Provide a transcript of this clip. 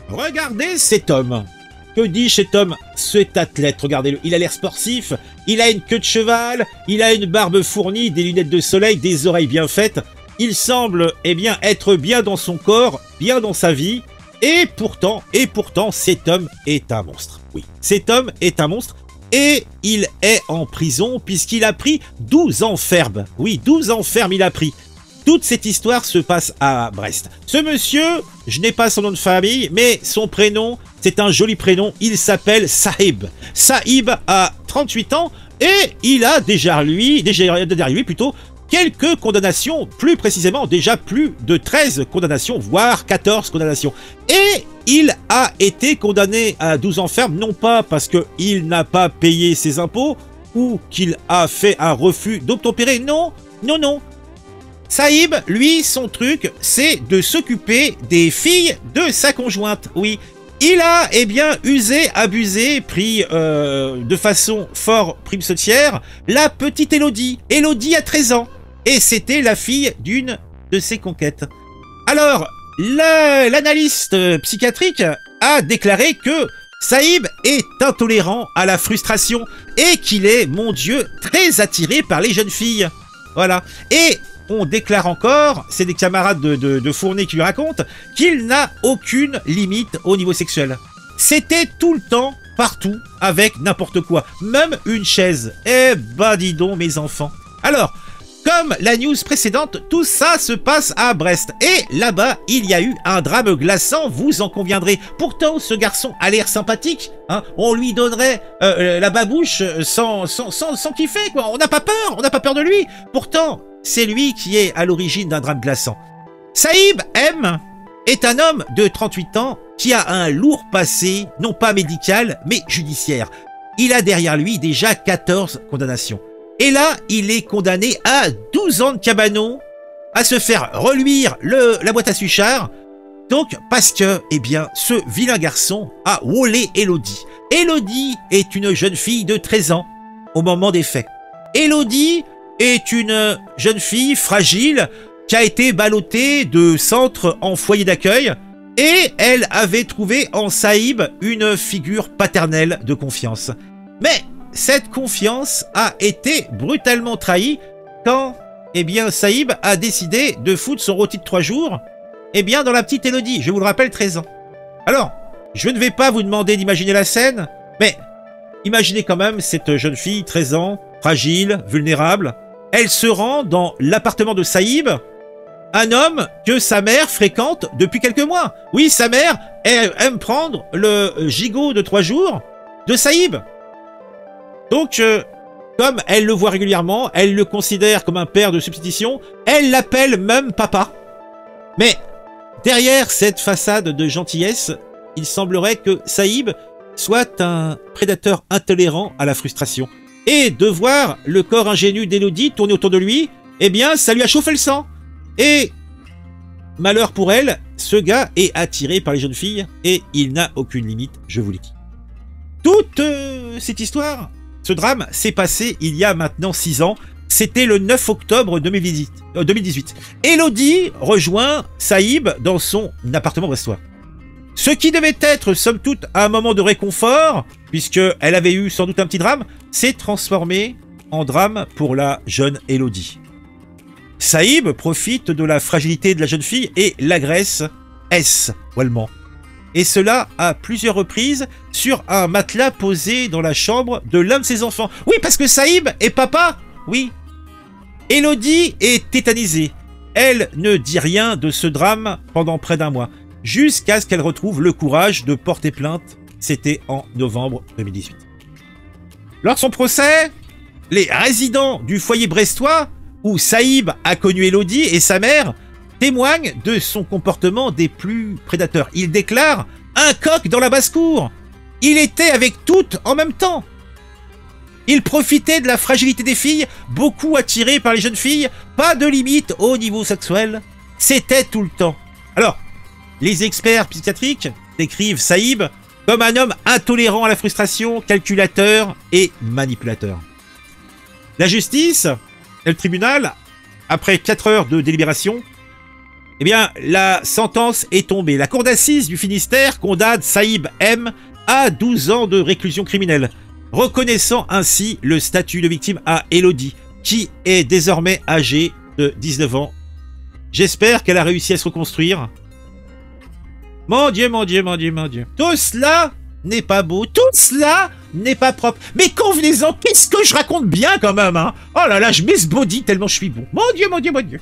Regardez cet homme. Que dit cet homme? Cet athlète, regardez-le. Il a l'air sportif, il a une queue de cheval, il a une barbe fournie, des lunettes de soleil, des oreilles bien faites. Il semble, eh bien, être bien dans son corps, bien dans sa vie. Et pourtant, cet homme est un monstre. Oui, cet homme est un monstre. Et il est en prison puisqu'il a pris 12 ans ferme. Oui, 12 ans ferme il a pris. Toute cette histoire se passe à Brest. Ce monsieur, je n'ai pas son nom de famille, mais son prénom, c'est un joli prénom. Il s'appelle Sahib. Sahib a 38 ans et il a déjà derrière lui plutôt quelques condamnations, plus précisément déjà plus de 13 condamnations, voire 14 condamnations. Et il a été condamné à 12 ans ferme, non pas parce qu'il n'a pas payé ses impôts ou qu'il a fait un refus d'obtempérer, non, non, non. Sahib, lui, son truc, c'est de s'occuper des filles de sa conjointe, oui. Il a, eh bien, usé, abusé, pris de façon fort primesautière la petite Élodie. Élodie a 13 ans. Et c'était la fille d'une de ses conquêtes. Alors, l'analyste psychiatrique a déclaré que Sahib est intolérant à la frustration et qu'il est, mon Dieu, très attiré par les jeunes filles. Voilà. Et on déclare encore, c'est des camarades de Fournet qui lui racontent, qu'il n'a aucune limite au niveau sexuel. C'était tout le temps, partout, avec n'importe quoi. Même une chaise. Eh ben dis donc mes enfants. Alors, comme la news précédente, tout ça se passe à Brest. Et là-bas, il y a eu un drame glaçant, vous en conviendrez. Pourtant, ce garçon a l'air sympathique. Hein, on lui donnerait la babouche sans kiffer, quoi. On n'a pas peur de lui. Pourtant, c'est lui qui est à l'origine d'un drame glaçant. Sahib M est un homme de 38 ans qui a un lourd passé, non pas médical, mais judiciaire. Il a derrière lui déjà 14 condamnations. Et là, il est condamné à 12 ans de cabanon, à se faire reluire la boîte à suchard. Donc, parce que, eh bien, ce vilain garçon a wallé Élodie. Élodie est une jeune fille de 13 ans au moment des faits. Élodie est une jeune fille fragile qui a été ballottée de centre en foyer d'accueil et elle avait trouvé en Sahib une figure paternelle de confiance. Mais cette confiance a été brutalement trahie quand, eh bien, Sahib a décidé de foutre son rôti de 3 jours, eh bien, dans la petite Élodie, je vous le rappelle, 13 ans. Alors, je ne vais pas vous demander d'imaginer la scène, mais imaginez quand même cette jeune fille, 13 ans, fragile, vulnérable. Elle se rend dans l'appartement de Sahib, un homme que sa mère fréquente depuis quelques mois. Oui, sa mère aime prendre le gigot de 3 jours de Sahib. Donc, comme elle le voit régulièrement, elle le considère comme un père de substitution, elle l'appelle même papa. Mais derrière cette façade de gentillesse, il semblerait que Sahib soit un prédateur intolérant à la frustration. Et de voir le corps ingénu d'Élodie tourner autour de lui, eh bien, ça lui a chauffé le sang. Et, malheur pour elle, ce gars est attiré par les jeunes filles et il n'a aucune limite, je vous le dis. Toute cette histoire, ce drame s'est passé il y a maintenant 6 ans. C'était le 9 octobre 2018. Élodie rejoint Sahib dans son appartement brestois. Ce qui devait être, somme toute, un moment de réconfort, puisqu'elle avait eu sans doute un petit drame, s'est transformé en drame pour la jeune Élodie. Sahib profite de la fragilité de la jeune fille et l'agresse sexuellement. Et cela à plusieurs reprises sur un matelas posé dans la chambre de l'un de ses enfants. Oui, parce que Sahib est papa. Oui. Élodie est tétanisée. Elle ne dit rien de ce drame pendant près d'1 mois, jusqu'à ce qu'elle retrouve le courage de porter plainte. C'était en novembre 2018. Lors de son procès, les résidents du foyer brestois, où Sahib a connu Élodie et sa mère, témoignent de son comportement des plus prédateurs. Il déclare un coq dans la basse-cour. Il était avec toutes en même temps. Il profitait de la fragilité des filles, beaucoup attiré par les jeunes filles, pas de limite au niveau sexuel. C'était tout le temps. Alors, les experts psychiatriques décrivent Sahib comme un homme intolérant à la frustration, calculateur et manipulateur. La justice et le tribunal, après 4 heures de délibération, Eh bien, la sentence est tombée. La cour d'assises du Finistère condamne Saïb M à 12 ans de réclusion criminelle, reconnaissant ainsi le statut de victime à Elodie, qui est désormais âgée de 19 ans. J'espère qu'elle a réussi à se reconstruire. Mon Dieu, mon Dieu, mon Dieu, mon Dieu. Tout cela n'est pas beau, tout cela n'est pas propre. Mais convenez-en, qu'est-ce que je raconte bien quand même, hein? Oh là là, je m'esbaudis tellement je suis bon. Mon Dieu, mon Dieu, mon Dieu.